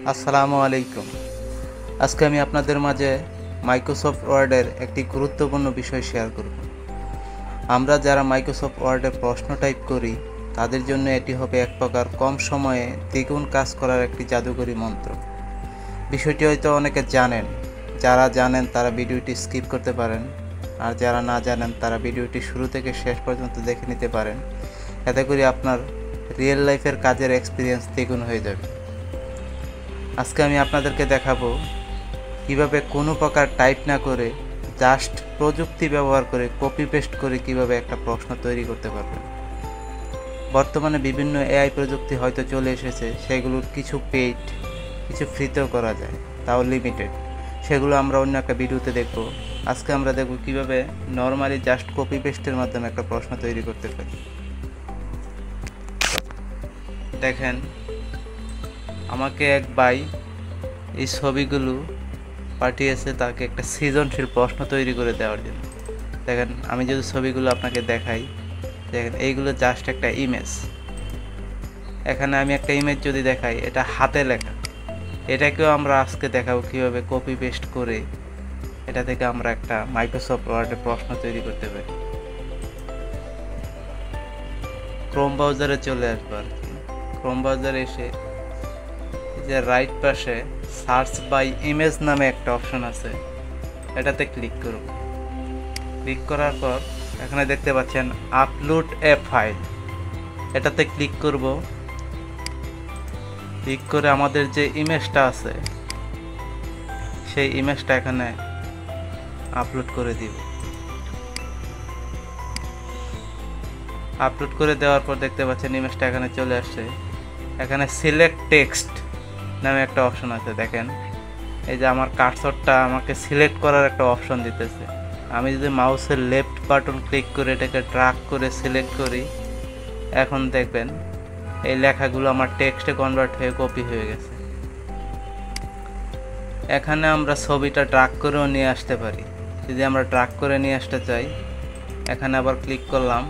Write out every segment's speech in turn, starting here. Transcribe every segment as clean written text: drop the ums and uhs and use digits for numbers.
আসসালামু আলাইকুম। আজকে আমি আপনাদের মাঝে মাইক্রোসফট ওয়ার্ডের একটি গুরুত্বপূর্ণ বিষয় শেয়ার করব। আমরা যারা মাইক্রোসফট ওয়ার্ডে প্রশ্ন টাইপ করি তাদের জন্য এটি হবে এক প্রকার কম সময়ে দ্বিগুণ কাজ করার একটি জাদুকরী মন্ত্র। বিষয়টি হয়তো অনেকে জানেন, যারা জানেন তারা ভিডিওটি স্কিপ করতে পারেন, আর যারা না জানেন তারা ভিডিওটি শুরু থেকে শেষ পর্যন্ত দেখে নিতে পারেন। এতে করে আপনার রিয়েল লাইফের কাজের এক্সপিরিয়েন্স দ্বিগুণ হয়ে যাবে। আজকে আমি আপনাদেরকে দেখাবো কিভাবে কোনো প্রকার টাইপ না করে জাস্ট প্রযুক্তি ব্যবহার করে কপি পেস্ট করে কিভাবে একটা প্রশ্ন তৈরি করতে পারবেন। বর্তমানে বিভিন্ন এআই প্রযুক্তি হয়তো চলে এসেছে, সেগুলোর কিছু পেইড, কিছু ফ্রিতেও করা যায়, তাও লিমিটেড। সেগুলো আমরা অন্য একটা ভিডিওতে দেখব। আজকে আমরা দেখব কিভাবে নর্মালি জাস্ট কপি পেস্টের মাধ্যমে একটা প্রশ্ন তৈরি করতে পারি। দেখেন, আমাকে এক ভাই এই ছবিগুলো পাঠিয়েছে তাকে একটা সৃজনশীল প্রশ্ন তৈরি করে দেওয়ার জন্য। দেখেন, আমি যদি ছবিগুলো আপনাকে দেখাই, দেখেন এইগুলো জাস্ট একটা ইমেজ। এখানে আমি একটা ইমেজ যদি দেখাই, এটা হাতে লেখা। এটাকেও আমরা আজকে দেখাবো কীভাবে কপি পেস্ট করে এটা থেকে আমরা একটা মাইক্রোসফট ওয়ার্ডে প্রশ্ন তৈরি করতে পারি। ক্রোম ব্রাউজারে চলে আসবো আর কি। ক্রোম ব্রাউজারে এসে যে রাইট পাশে সার্চ বাই ইমেজ নামে একটা অপশন আছে, এটাতে ক্লিক করব। ক্লিক করার পর এখানে দেখতে পাচ্ছেন আপলোড এ ফাইল, এটাতে ক্লিক করব। ক্লিক করে আমাদের যে ইমেজটা আছে সেই ইমেজটা এখানে আপলোড করে দিব। আপলোড করে দেওয়ার পর দেখতে পাচ্ছেন ইমেজটা এখানে চলে আসছে। এখানে সিলেক্ট টেক্সট নামে একটা অপশন আছে। দেখেন, এই যে আমার কার্সরটা আমাকে সিলেক্ট করার একটা অপশন দিতেছে। আমি যদি মাউসের লেফট বাটন ক্লিক করে এটাকে ড্র্যাগ করে সিলেক্ট করি, এখন দেখবেন এই লেখাগুলো আমার টেক্সটে কনভার্ট হয়ে কপি হয়ে গেছে। এখানে আমরা ছবিটা ড্র্যাগ করেও নিয়ে আসতে পারি। যদি আমরা ড্র্যাগ করে নিয়ে আসতে চাই, এখানে আবার ক্লিক করলাম।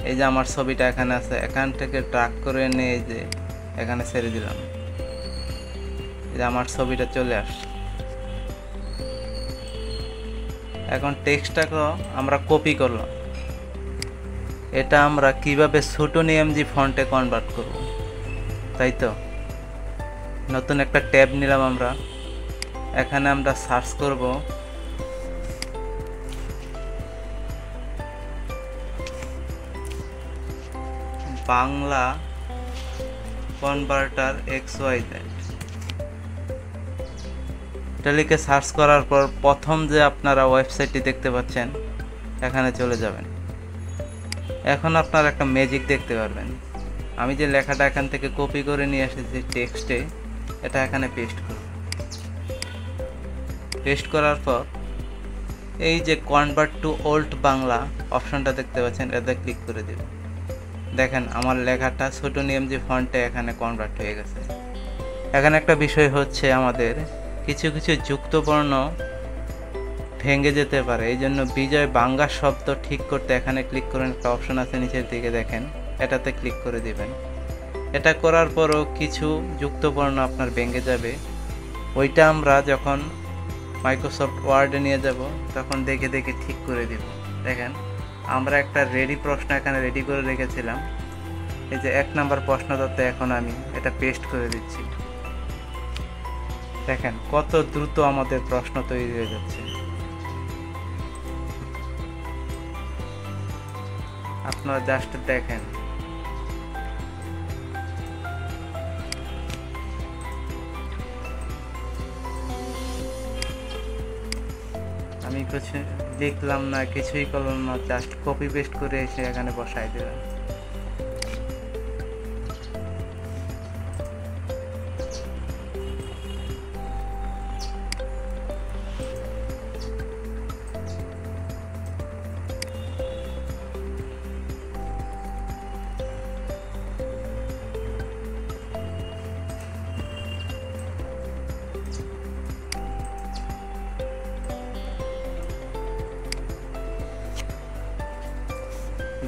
এই যে আমার ছবিটা এখানে আছে, এখান থেকে ড্র্যাগ করে নিয়ে এই যে এখানে ছেড়ে দিলাম, এই যে আমার ছবিটা চলে আসছে। এখন টেক্সটটাকেও আমরা কপি করলাম। এটা আমরা কিভাবে ছোটন এমজি ফন্টে কনভার্ট করব, তাই তো। নতুন একটা ট্যাব নিলাম আমরা। এখানে আমরা সার্চ করব বাংলা কনভার্টার XYZ। এটা লিখে সার্চ করার পর প্রথম যে আপনারা ওয়েবসাইটটি দেখতে পাচ্ছেন এখানে চলে যাবেন। এখন আপনারা একটা ম্যাজিক দেখতে পারবেন। আমি যে লেখাটা এখান থেকে কপি করে নিয়ে এসেছি টেক্সটে, এটা এখানে পেস্ট করব। পেস্ট করার পর এই যে কনভার্ট টু ওল্ড বাংলা অপশনটা দেখতে পাচ্ছেন, এতে ক্লিক করে দেব। দেখেন, আমার লেখাটা ছোটন এমজি ফন্টে এখানে কনভার্ট হয়ে গেছে। এখানে একটা বিষয় হচ্ছে, আমাদের কিছু কিছু যুক্তবর্ণ ভেঙে যেতে পারে, এই জন্য বিজয় বাংলা শব্দ ঠিক করতে এখানে ক্লিক করেন। একটা অপশন আছে নিচের দিকে, দেখেন, এটাতে ক্লিক করে দিবেন। এটা করার পরও কিছু যুক্তবর্ণ আপনার ভেঙে যাবে। ওইটা আমরা যখন মাইক্রোসফট ওয়ার্ডে নিয়ে যাব তখন দেখে দেখে ঠিক করে দিব। দেখেন, আমরা একটা রেডি প্রশ্ন এখানে রেডি করে রেখেছিলাম। এই যে 1 নম্বর প্রশ্নটাতে এখন আমি এটা পেস্ট করে দিচ্ছি। দেখেন কত দ্রুত আমাদের প্রশ্ন তৈরি হয়ে যাচ্ছে। আপনারা জাস্ট দেখেন। আমি কিছু লিখলাম না, কিছুই করলাম না, জাস্ট কপি পেস্ট করে এসে এখানে বসাই দিলাম।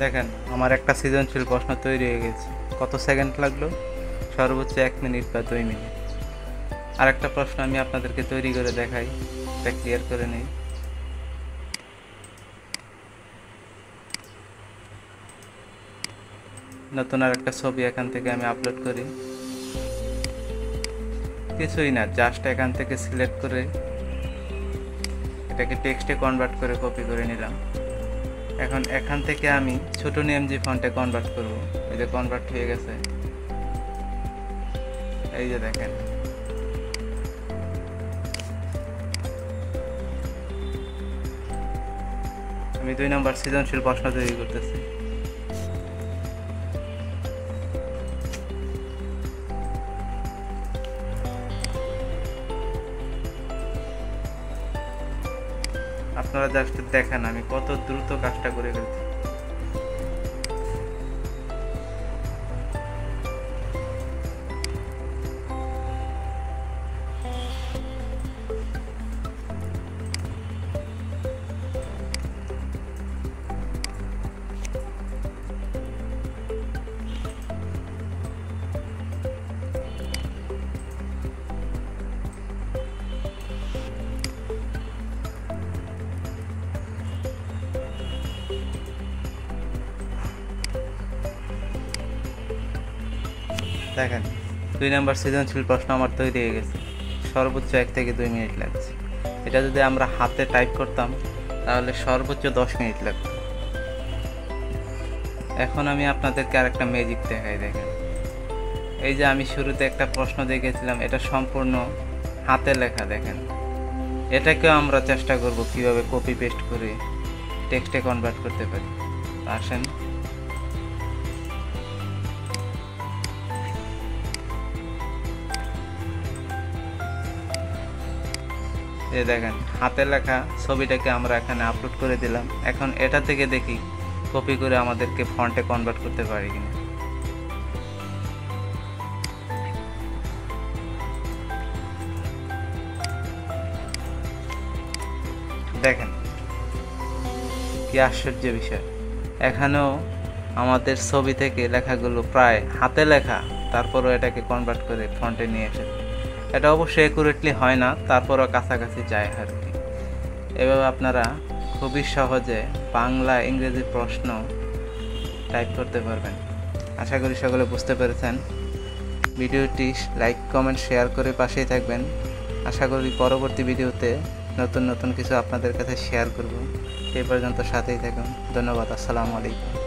দেখেন, আমার একটা সৃজনশীল প্রশ্ন তৈরি হয়ে গেছে। কত সেকেন্ড লাগলো? সর্বোচ্চ 1 মিনিট বা 2 মিনিট। আরেকটা প্রশ্ন আমি আপনাদেরকে তৈরি করে দেখাই, এটা ক্লিয়ার করে নিই। নতুন আরেকটা ছবি এখান থেকে আমি আপলোড করি। কিছুই না, জাস্ট এখান থেকে সিলেক্ট করে এটাকে টেক্সটে কনভার্ট করে কপি করে নিলাম। এখন এখান থেকে আমি ছোট নেমজি ফন্টে কনভার্ট করব। এই যে কনভার্ট হয়ে গেছে, এই যে দেখেন। আমি 2 নম্বর সৃজনশীল প্রশ্ন তৈরি করতেছি। আপনারা জাস্ট দেখেন আমি কত দ্রুত কাজটা করে ফেলছি। দেখেন 2 নম্বর সৃজনশীল প্রশ্ন আমার তৈরি হয়ে গেছে। সর্বোচ্চ 1 থেকে 2 মিনিট লাগছে। এটা যদি আমরা হাতে টাইপ করতাম তাহলে সর্বোচ্চ 10 মিনিট লাগতো। এখন আমি আপনাদেরকে আরেকটা ম্যাজিক দেখাই। দেখেন, এই যে আমি শুরুতে একটা প্রশ্ন দেখেছিলাম, এটা সম্পূর্ণ হাতে লেখা। দেখেন, এটাকেও আমরা চেষ্টা করব কিভাবে কপি পেস্ট করে টেক্সটে কনভার্ট করতে পারি। আসেন, এই দেখেন হাতে লেখা ছবিটাকে আমরা এখানে আপলোড করে দিলাম। এখন এটা থেকে দেখি কপি করে আমাদেরকে ফন্টে কনভার্ট করতে পারি কিনা। দেখেন কি আশ্চর্য বিষয়, এখানেও আমাদের ছবি থেকে লেখাগুলো প্রায় হাতে লেখা, তারপরও এটাকে কনভার্ট করে ফন্টে নিয়ে এসেছে। এটা অবশ্যই অ্যাকুরেটলি হয় না, তারপরও কাছাকাছি যায় আর কি। এভাবে আপনারা খুবই সহজে বাংলা ইংরেজি প্রশ্ন টাইপ করতে পারবেন। আশা করি সকলে বুঝতে পেরেছেন। ভিডিওটি লাইক কমেন্ট শেয়ার করে পাশেই থাকবেন। আশা করি পরবর্তী ভিডিওতে নতুন নতুন কিছু আপনাদের কাছে শেয়ার করব। সেই পর্যন্ত সাথেই থাকুন। ধন্যবাদ। আসসালামু আলাইকুম।